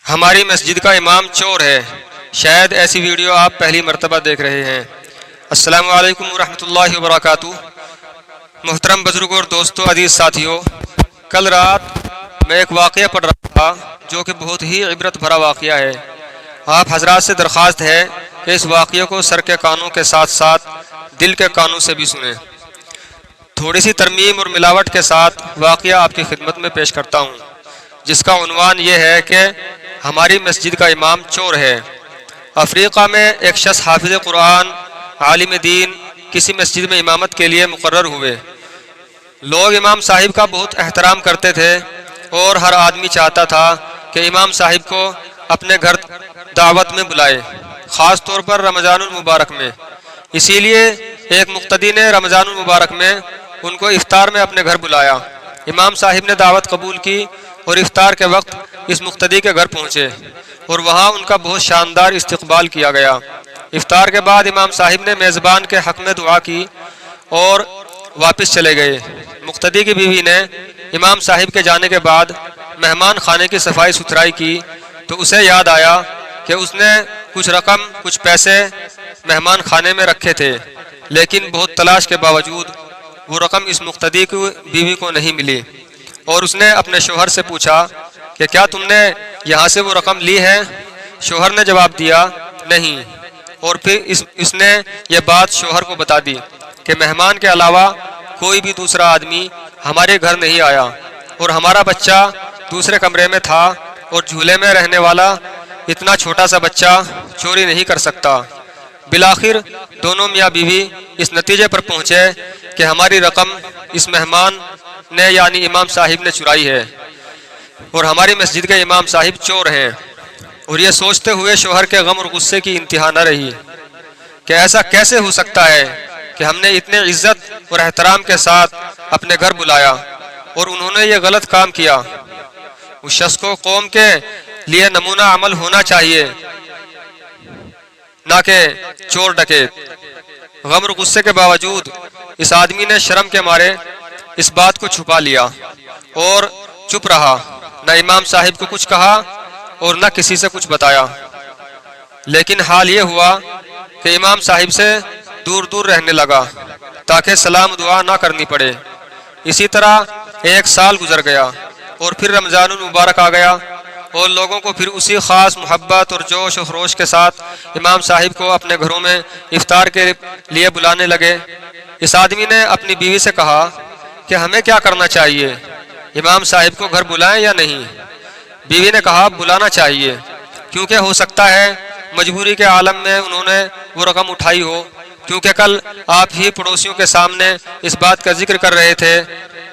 ہماری مسجد کا امام چور ہے۔ شاید ایسی ویڈیو آپ پہلی مرتبہ دیکھ رہے ہیں۔ السلام علیکم ورحمۃ اللہ وبرکاتہ۔ محترم بزرگوں اور دوستوں، عزیز ساتھیوں، کل رات میں ایک واقعہ پڑھ رہا تھا جو کہ بہت ہی عبرت بھرا واقعہ ہے۔ آپ حضرات سے درخواست ہے کہ اس واقعے کو سر کے کانوں کے ساتھ ساتھ دل کے کانوں سے بھی سنیں۔ تھوڑی سی ترمیم اور ملاوٹ کے ساتھ واقعہ آپ کی خدمت میں پیش کرتا ہوں، جس کا عنوان یہ ہے کہ ہماری مسجد کا امام چور ہے۔ افریقہ میں ایک شخص حافظ قرآن، عالم دین کسی مسجد میں امامت کے لیے مقرر ہوئے۔ لوگ امام صاحب کا بہت احترام کرتے تھے اور ہر آدمی چاہتا تھا کہ امام صاحب کو اپنے گھر دعوت میں بلائے، خاص طور پر رمضان المبارک میں۔ اسی لیے ایک مقتدی نے رمضان المبارک میں ان کو افطار میں اپنے گھر بلایا۔ امام صاحب نے دعوت قبول کی اور افطار کے وقت اس مقتدی کے گھر پہنچے اور وہاں ان کا بہت شاندار استقبال کیا گیا۔ افطار کے بعد امام صاحب نے میزبان کے حق میں دعا کی اور واپس چلے گئے۔ مقتدی کی بیوی نے امام صاحب کے جانے کے بعد مہمان خانے کی صفائی ستھرائی کی تو اسے یاد آیا کہ اس نے کچھ رقم، کچھ پیسے مہمان خانے میں رکھے تھے، لیکن بہت تلاش کے باوجود وہ رقم اس مقتدی کی بیوی کو نہیں ملی، اور اس نے اپنے شوہر سے پوچھا کہ کیا تم نے یہاں سے وہ رقم لی ہے؟ شوہر نے جواب دیا نہیں، اور پھر اس نے یہ بات شوہر کو بتا دی کہ مہمان کے علاوہ کوئی بھی دوسرا آدمی ہمارے گھر نہیں آیا اور ہمارا بچہ دوسرے کمرے میں تھا، اور جھولے میں رہنے والا اتنا چھوٹا سا بچہ چوری نہیں کر سکتا۔ بالآخر دونوں میاں بیوی اس نتیجے پر پہنچے کہ ہماری رقم اس مہمان نے یعنی امام صاحب نے چرائی ہے اور ہماری مسجد کے امام صاحب چور ہیں۔ اور یہ سوچتے ہوئے شوہر کے غم اور غصے کی انتہا نہ رہی کہ ایسا کیسے ہو سکتا ہے کہ ہم نے اتنے عزت اور احترام کے ساتھ اپنے گھر بلایا اور انہوں نے یہ غلط کام کیا۔ اس شخص کو قوم کے لیے نمونہ عمل ہونا چاہیے، نہ کہ چور ڈکیت۔ غم اور غصے کے باوجود اس آدمی نے شرم کے مارے اس بات کو چھپا لیا اور چپ رہا، نہ امام صاحب کو کچھ کہا اور نہ کسی سے کچھ بتایا۔ لیکن حال یہ ہوا کہ امام صاحب سے دور دور رہنے لگا تاکہ سلام دعا نہ کرنی پڑے۔ اسی طرح ایک سال گزر گیا اور پھر رمضان المبارک آ گیا اور لوگوں کو پھر اسی خاص محبت اور جوش و خروش کے ساتھ امام صاحب کو اپنے گھروں میں افطار کے لیے بلانے لگے۔ اس آدمی نے اپنی بیوی سے کہا کہ ہمیں کیا کرنا چاہیے، امام صاحب کو گھر بلائیں یا نہیں؟ بیوی نے کہا بلانا چاہیے، کیونکہ ہو سکتا ہے مجبوری کے عالم میں انہوں نے وہ رقم اٹھائی ہو، کیونکہ کل آپ ہی پڑوسیوں کے سامنے اس بات کا ذکر کر رہے تھے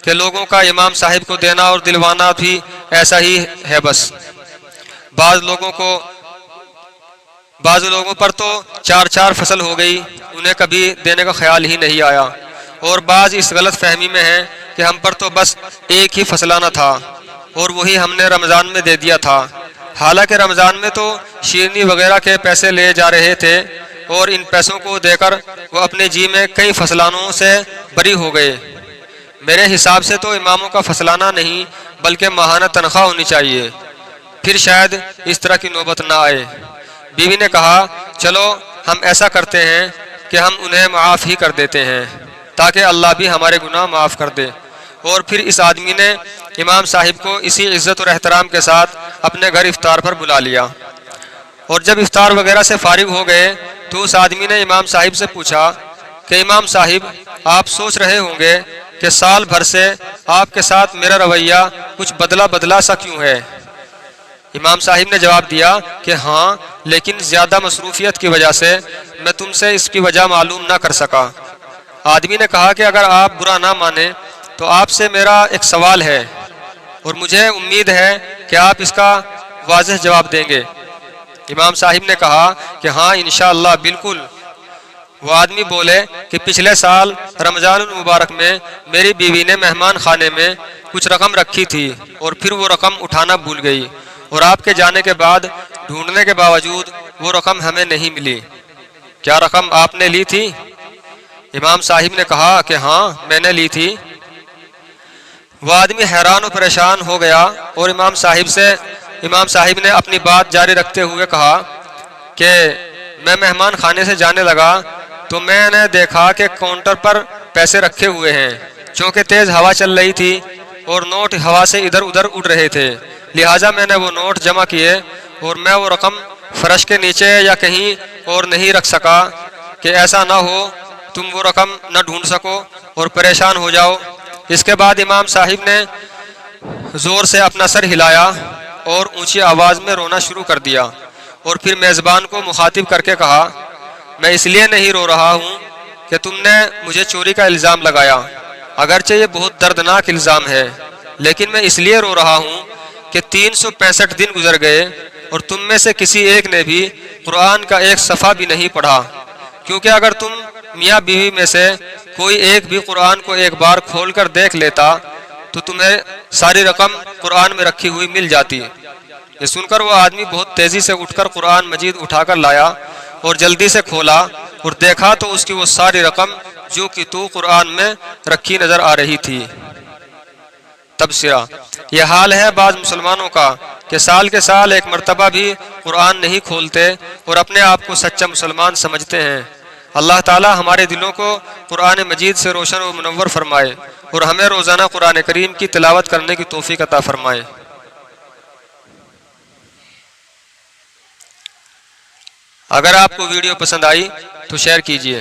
کہ لوگوں کا امام صاحب کو دینا اور دلوانا بھی ایسا ہی ہے۔ بس بعض لوگوں پر تو چار فصل ہو گئی، انہیں کبھی دینے کا خیال ہی نہیں آیا، اور بعض اس غلط فہمی میں ہیں کہ ہم پر تو بس ایک ہی فصلانہ تھا اور وہی ہم نے رمضان میں دے دیا تھا، حالانکہ رمضان میں تو شیرنی وغیرہ کے پیسے لے جا رہے تھے اور ان پیسوں کو دے کر وہ اپنے جی میں کئی فصلانوں سے بری ہو گئے۔ میرے حساب سے تو اماموں کا فصلانہ نہیں بلکہ ماہانہ تنخواہ ہونی چاہیے، پھر شاید اس طرح کی نوبت نہ آئے۔ بیوی نے کہا چلو ہم ایسا کرتے ہیں کہ ہم انہیں معاف ہی کر دیتے ہیں تاکہ اللہ بھی ہمارے گناہ معاف کر دے۔ اور پھر اس آدمی نے امام صاحب کو اسی عزت اور احترام کے ساتھ اپنے گھر افطار پر بلا لیا، اور جب افطار وغیرہ سے فارغ ہو گئے تو اس آدمی نے امام صاحب سے پوچھا کہ امام صاحب آپ سوچ رہے ہوں گے کہ سال بھر سے آپ کے ساتھ میرا رویہ کچھ بدلا سا کیوں ہے؟ امام صاحب نے جواب دیا کہ ہاں، لیکن زیادہ مصروفیت کی وجہ سے میں تم سے اس کی وجہ معلوم نہ کر سکا۔ آدمی نے کہا کہ اگر آپ برا نہ مانیں تو آپ سے میرا ایک سوال ہے اور مجھے امید ہے کہ آپ اس کا واضح جواب دیں گے۔ امام صاحب نے کہا کہ ہاں انشاءاللہ بالکل۔ وہ آدمی بولے کہ پچھلے سال رمضان المبارک میں میری بیوی نے مہمان خانے میں کچھ رقم رکھی تھی اور پھر وہ رقم اٹھانا بھول گئی، اور آپ کے جانے کے بعد ڈھونڈنے کے باوجود وہ رقم ہمیں نہیں ملی۔ کیا رقم آپ نے لی تھی؟ امام صاحب نے کہا کہ ہاں میں نے لی تھی۔ وہ آدمی حیران و پریشان ہو گیا اور امام صاحب سے امام صاحب نے اپنی بات جاری رکھتے ہوئے کہا کہ میں مہمان خانے سے جانے لگا تو میں نے دیکھا کہ کاؤنٹر پر پیسے رکھے ہوئے ہیں۔ چونکہ تیز ہوا چل رہی تھی اور نوٹ ہوا سے ادھر ادھر اڑ رہے تھے، لہٰذا میں نے وہ نوٹ جمع کیے اور میں وہ رقم فرش کے نیچے یا کہیں اور نہیں رکھ سکا کہ ایسا نہ ہو تم وہ رقم نہ ڈھونڈ سکو اور پریشان ہو جاؤ۔ اس کے بعد امام صاحب نے زور سے اپنا سر ہلایا اور اونچی آواز میں رونا شروع کر دیا، اور پھر میزبان کو مخاطب کر کے کہا، میں اس لیے نہیں رو رہا ہوں کہ تم نے مجھے چوری کا الزام لگایا، اگرچہ یہ بہت دردناک الزام ہے، لیکن میں اس لیے رو رہا ہوں کہ 365 دن گزر گئے اور تم میں سے کسی ایک نے بھی قرآن کا ایک صفحہ بھی نہیں پڑھا، کیونکہ اگر تم میاں بیوی میں سے کوئی ایک بھی قرآن کو ایک بار کھول کر دیکھ لیتا تو تمہیں ساری رقم قرآن میں رکھی ہوئی مل جاتی۔ یہ سن کر وہ آدمی بہت تیزی سے اٹھ کر قرآن مجید اٹھا کر لایا اور جلدی سے کھولا اور دیکھا تو اس کی وہ ساری رقم جو کہ تو قرآن میں رکھی نظر آ رہی تھی۔ تبصرہ: یہ حال ہے بعض مسلمانوں کا کہ سال کے سال ایک مرتبہ بھی قرآن نہیں کھولتے اور اپنے آپ کو سچا مسلمان سمجھتے ہیں۔ اللہ تعالی ہمارے دلوں کو قرآن مجید سے روشن و منور فرمائے اور ہمیں روزانہ قرآن کریم کی تلاوت کرنے کی توفیق عطا فرمائے۔ اگر آپ کو ویڈیو پسند آئی تو شیئر کیجیے۔